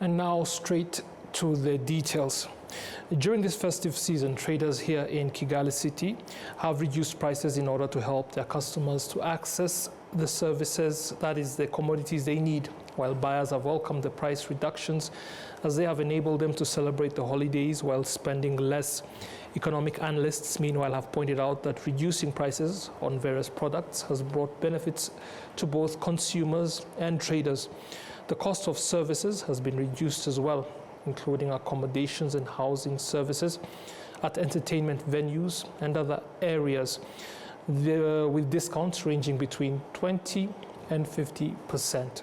And now straight to the details. During this festive season, traders here in Kigali City have reduced prices in order to help their customers to access the services, that is, the commodities they need, while buyers have welcomed the price reductions as they have enabled them to celebrate the holidays while spending less. Economic analysts, meanwhile, have pointed out that reducing prices on various products has brought benefits to both consumers and traders. The cost of services has been reduced as well, including accommodations and housing services at entertainment venues and other areas, with discounts ranging between 20 and 50%.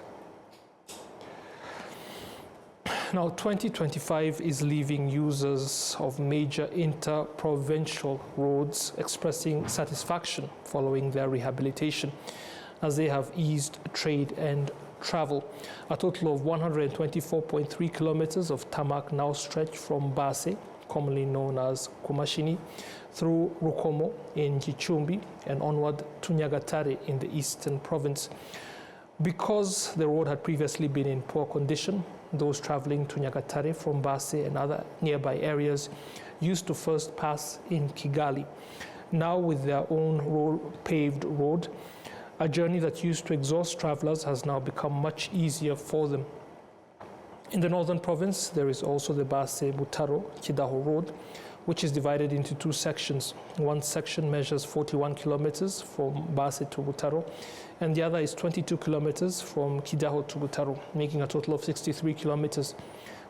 Now, 2025 is leaving users of major inter-provincial roads expressing satisfaction following their rehabilitation, as they have eased trade and travel. A total of 124.3 kilometers of tarmac now stretch from Base, commonly known as Kumashini, through Rukomo in Gicumbi and onward to Nyagatare in the eastern province. Because the road had previously been in poor condition, those traveling to Nyagatare from Base and other nearby areas used to first pass in Kigali. Now, with their own paved road, a journey that used to exhaust travelers has now become much easier for them. In the northern province, there is also the Base-Butaro-Kidaho road, which is divided into two sections. One section measures 41 kilometers from Base to Butaro, and the other is 22 kilometers from Kidaho to Butaro, making a total of 63 kilometers.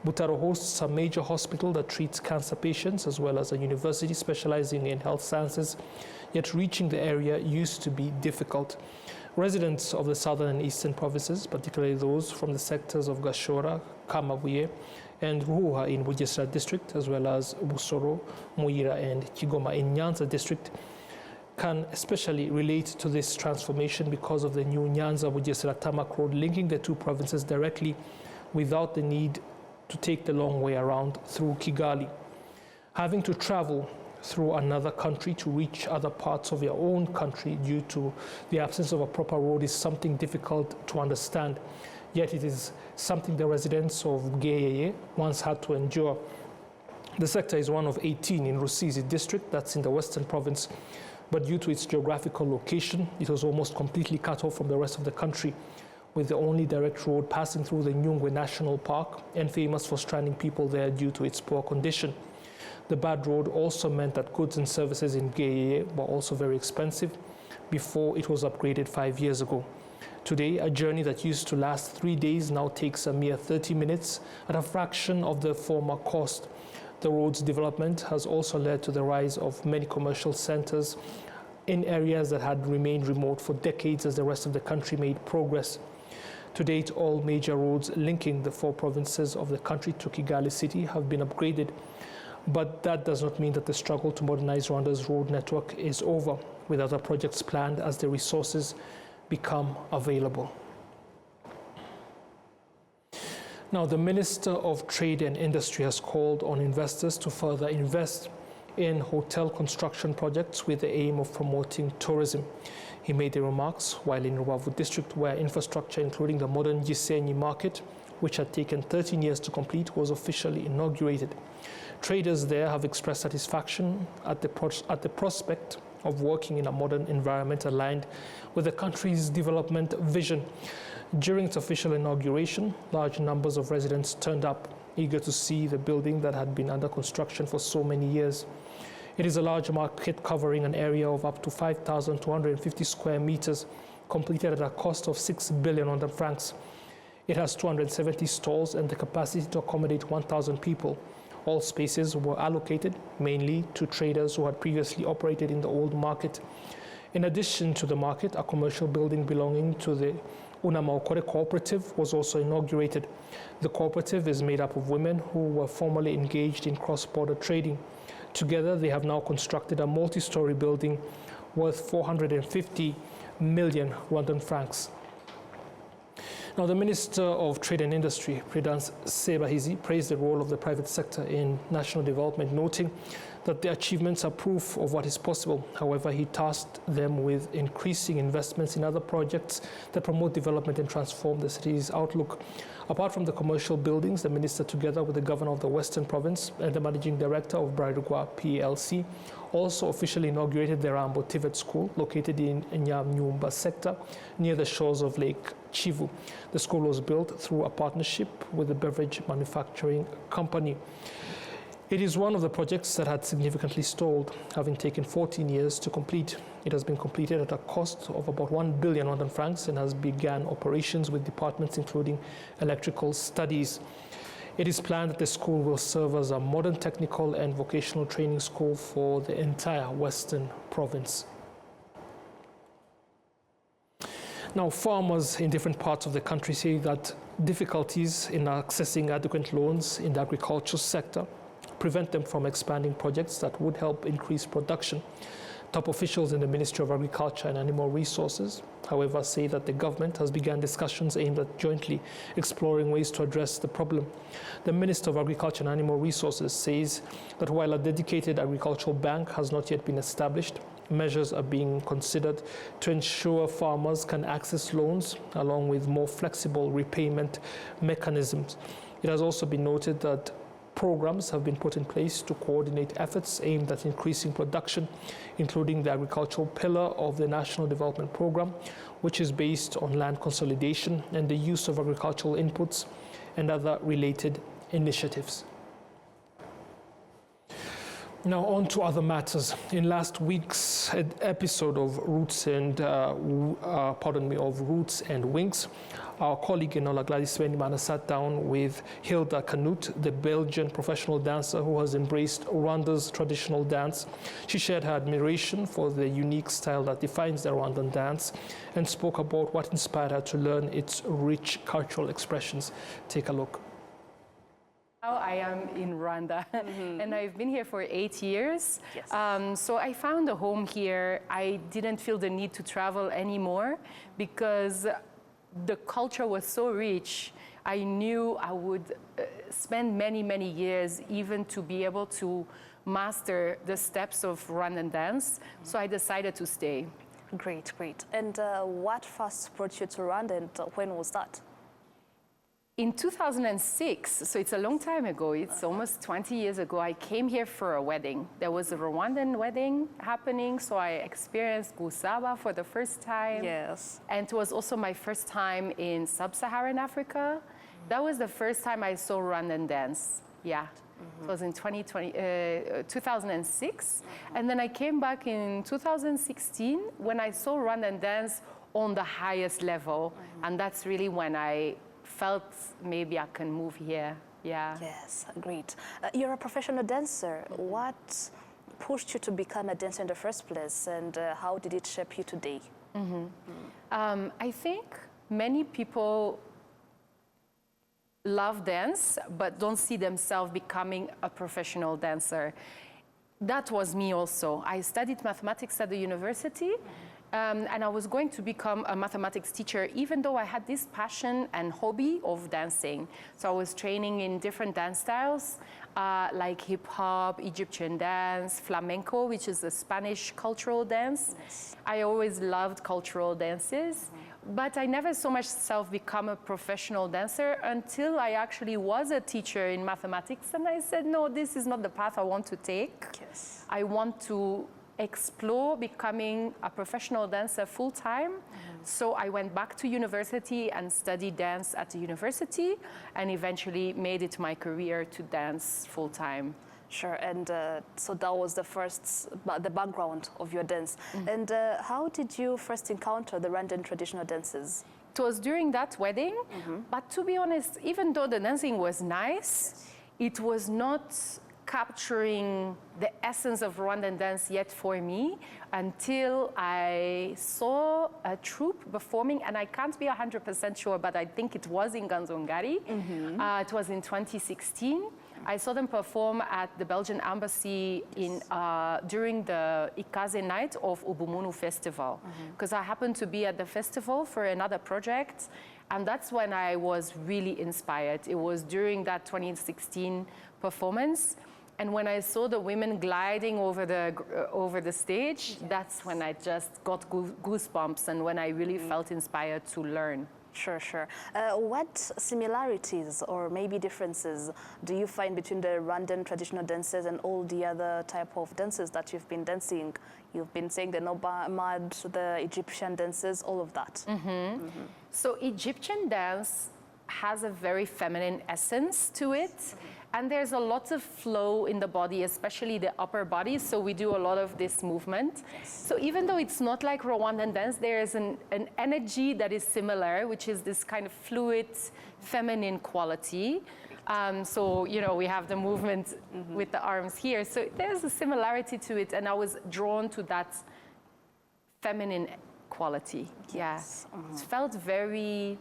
Butaro hosts a major hospital that treats cancer patients, as well as a university specializing in health sciences, yet reaching the area used to be difficult. Residents of the southern and eastern provinces, particularly those from the sectors of Gashora, Kamabuye, and Ruhuha in Bugesera district, as well as Busoro, Muira, and Kigoma in Nyanza district, can especially relate to this transformation because of the new Nyanza-Bugesera tarmac road linking the two provinces directly without the need to take the long way around through Kigali. Having to travel through another country to reach other parts of your own country due to the absence of a proper road is something difficult to understand. Yet it is something the residents of Geyeye once had to endure. The sector is one of 18 in Rusizi district, that's in the western province, but due to its geographical location, it was almost completely cut off from the rest of the country, with the only direct road passing through the Nyungwe National Park and famous for stranding people there due to its poor condition. The bad road also meant that goods and services in Geyeye were also very expensive before it was upgraded 5 years ago. Today, a journey that used to last 3 days now takes a mere 30 minutes at a fraction of the former cost. The road's development has also led to the rise of many commercial centers in areas that had remained remote for decades as the rest of the country made progress. To date, all major roads linking the four provinces of the country to Kigali City have been upgraded. But that does not mean that the struggle to modernize Rwanda's road network is over, with other projects planned as the resources become available. Now, the Minister of Trade and Industry has called on investors to further invest in hotel construction projects with the aim of promoting tourism. He made the remarks while in Rubavu district, where infrastructure, including the modern Gisenyi market, which had taken 13 years to complete, was officially inaugurated. Traders there have expressed satisfaction at the prospect of working in a modern environment aligned with the country's development vision. During its official inauguration, large numbers of residents turned up, eager to see the building that had been under construction for so many years. It is a large market covering an area of up to 5,250 square meters, completed at a cost of 6 billion francs. It has 270 stalls and the capacity to accommodate 1,000 people. All spaces were allocated mainly to traders who had previously operated in the old market. In addition to the market, a commercial building belonging to the Unamaokore cooperative was also inaugurated. The cooperative is made up of women who were formerly engaged in cross-border trading. Together, they have now constructed a multi-story building worth 450 million Rwandan francs. Now, the Minister of Trade and Industry, Prudence Sebahizi, praised the role of the private sector in national development, noting that the achievements are proof of what is possible. However, he tasked them with increasing investments in other projects that promote development and transform the city's outlook. Apart from the commercial buildings, the minister, together with the governor of the Western Province and the managing director of Bralirwa PLC, also officially inaugurated the Rambo TVET school located in Nyamnyumba sector near the shores of Lake Chivu. The school was built through a partnership with the beverage manufacturing company. It is one of the projects that had significantly stalled, having taken 14 years to complete. It has been completed at a cost of about 1 billion Rwandan francs and has begun operations with departments including electrical studies. It is planned that the school will serve as a modern technical and vocational training school for the entire Western Province. Now, farmers in different parts of the country say that difficulties in accessing adequate loans in the agricultural sector prevent them from expanding projects that would help increase production. Top officials in the Ministry of Agriculture and Animal Resources, however, say that the government has begun discussions aimed at jointly exploring ways to address the problem. The Minister of Agriculture and Animal Resources says that while a dedicated agricultural bank has not yet been established, measures are being considered to ensure farmers can access loans along with more flexible repayment mechanisms. It has also been noted that programs have been put in place to coordinate efforts aimed at increasing production, including the agricultural pillar of the National Development Program, which is based on land consolidation and the use of agricultural inputs and other related initiatives. Now on to other matters. In last week's episode of Roots and Wings, our colleague Enola Gladys Wenimana sat down with Hilda Canute, the Belgian professional dancer who has embraced Rwanda's traditional dance. She shared her admiration for the unique style that defines the Rwandan dance and spoke about what inspired her to learn its rich cultural expressions. Take a look. Now I am in Rwanda, and I've been here for 8 years. Yes. So I found a home here. I didn't feel the need to travel anymore because the culture was so rich. I knew I would spend many, many years even to be able to master the steps of Rwandan dance. So I decided to stay. Great, great. And what first brought you to Rwanda, and when was that? In 2006, so it's a long time ago, it's almost 20 years ago, I came here for a wedding. There was a Rwandan wedding happening, so I experienced Gusaba for the first time. Yes. And it was also my first time in sub-Saharan Africa. That was the first time I saw Rwandan dance, yeah. It was in 2006. And then I came back in 2016 when I saw Rwandan dance on the highest level. And that's really when I felt maybe I can move here, yeah. Yes, great. You're a professional dancer. What pushed you to become a dancer in the first place, and how did it shape you today? I think many people love dance, but don't see themselves becoming a professional dancer. That was me also. I studied mathematics at the university. And I was going to become a mathematics teacher, even though I had this passion and hobby of dancing. So I was training in different dance styles, like hip hop, Egyptian dance, flamenco, which is a Spanish cultural dance. Yes. I always loved cultural dances, but I never so much become a professional dancer until I actually was a teacher in mathematics. And I said, no, this is not the path I want to take. Yes. I want to explore becoming a professional dancer full-time. So I went back to university and studied dance at the university and eventually made it my career to dance full-time. Sure, and so that was the background of your dance. And how did you first encounter the Rwandan traditional dances? It was during that wedding, but to be honest, even though the dancing was nice, it was not capturing the essence of Rwandan dance yet for me until I saw a troupe performing, and I can't be 100% sure, but I think it was in Ganzongari. It was in 2016. I saw them perform at the Belgian embassy during the Ikaze night of Ubumunu festival, because I happened to be at the festival for another project, And that's when I was really inspired. It was during that 2016 performance. And when I saw the women gliding over the stage, that's when I just got goosebumps and when I really felt inspired to learn. Sure, sure. What similarities or maybe differences do you find between the Rwandan traditional dances and all the other type of dances that you've been dancing? You've been saying the Nomad, the Egyptian dances, all of that. So Egyptian dance has a very feminine essence to it. And there's a lot of flow in the body, especially the upper body. So we do a lot of this movement. So even though it's not like Rwandan dance, there is an energy that is similar, which is this kind of fluid, feminine quality. So, you know, we have the movement with the arms here. So there's a similarity to it. And I was drawn to that feminine quality. Yes. Yeah. It felt very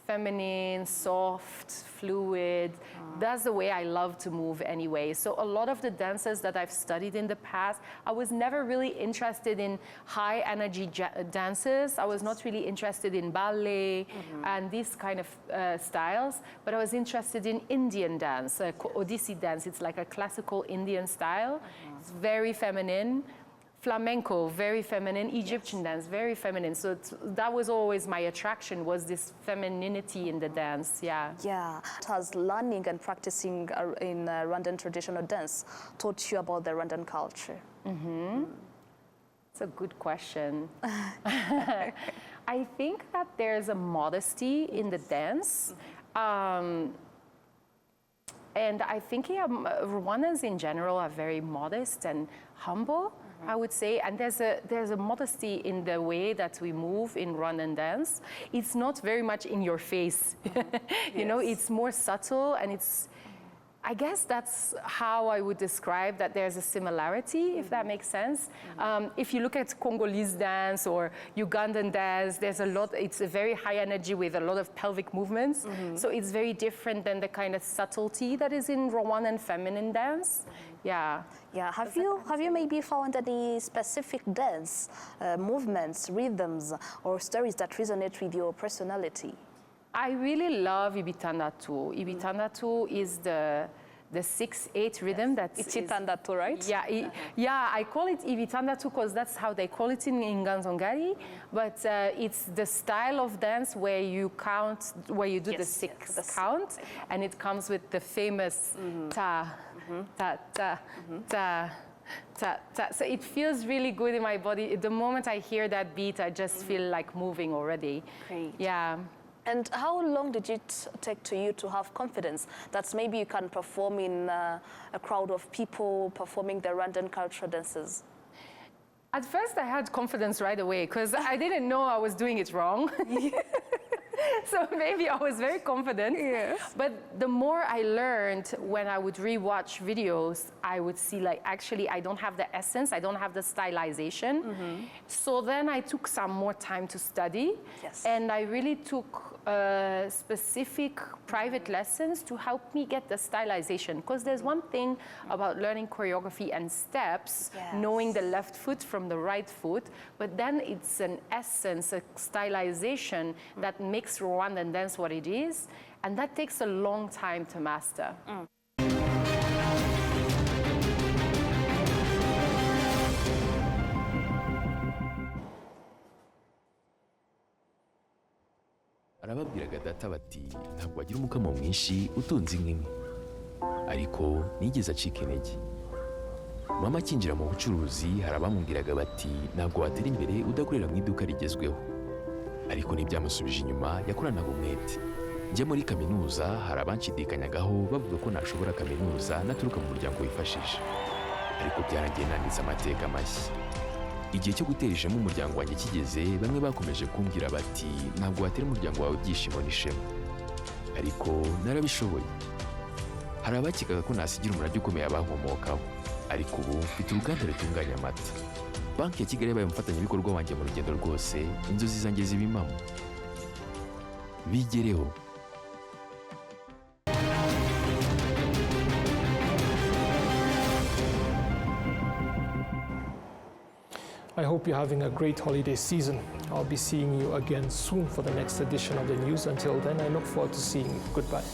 feminine, soft, fluid. That's the way I love to move anyway. So a lot of the dances that I've studied in the past, I was never really interested in high energy dances. I was not really interested in ballet and these kind of styles, but I was interested in Indian dance, Odissi dance. It's like a classical Indian style. It's very feminine. Flamenco, very feminine. Egyptian dance, very feminine. So that was always my attraction, was this femininity in the dance, yeah. Yeah. Has learning and practicing in Rwandan traditional dance taught you about the Rwandan culture? It's a good question. I think that there's a modesty in the dance. And I think Rwandans in general are very modest and humble. I would say, and there's a modesty in the way that we move in Rwandan dance. It's not very much in your face, you know. It's more subtle, and I guess that's how I would describe that there's a similarity, if that makes sense. If you look at Congolese dance or Ugandan dance, there's a lot, it's a very high energy with a lot of pelvic movements. So it's very different than the kind of subtlety that is in Rwandan feminine dance. Yeah. Yeah. Have you maybe found any specific dance movements, rhythms, or stories that resonate with your personality? I really love Ibitandatu. Ibitandatu is the 6/8 rhythm that is... Itandatu, right? Yeah, yeah, I call it Ibitandatu because that's how they call it in Nganzongari. But it's the style of dance where you count, where you do the six count, and it comes with the famous ta, ta, ta, ta. Ta, ta. So it feels really good in my body. The moment I hear that beat, I just feel like moving already. Great. Yeah. And how long did it take to you to have confidence that maybe you can perform in a crowd of people performing the Rwandan cultural dances? At first, I had confidence right away because I didn't know I was doing it wrong. So maybe I was very confident. Yes. But the more I learned, when I would rewatch videos, I would see like, actually, I don't have the essence, I don't have the stylization. So then I took some more time to study. Yes. And I really took specific private lessons to help me get the stylization. Because there's one thing about learning choreography and steps, knowing the left foot from the right foot, but then it's an essence, a stylization that makes Rwandan dance what it is, and that takes a long time to master. arababwiraga data bati ntabwo wagira umukamo mwinshi utunze inka imwe ariko nigeze acika intege. Mama akinjira mu bucuruzi hari abamubwiraga bati ntabwo watera imbere udakorera mu iduka rigezweho, ariko ntibyamusubije inyuma, yakoranaga umwete. Njya muri kaminuza hari abanshidikanyagaho bavuga ko nashobora kaminuza naturuka mu muryango wifashije, ariko byarangiye nanditse amateka mashya. Igihe cyo gutera ishema umuryango wanjye kigeze, bamwe bakomeje kumbwira bati ntabwo watera umuryango wawe ibyishimo n'ishema, ariko narabishoboye. Hari abakekaga ko nasigira umurage ukomeye abankomokaho, ariko ubu mfite uruganda rutunganya amata. Banki ya Kigali yabaye umufatanyabikorwa wanjye mu rugendo rwose, inzozi zanjye ziba impamo. Bigereho. I hope you're having a great holiday season. I'll be seeing you again soon for the next edition of the news. Until then, I look forward to seeing you. Goodbye.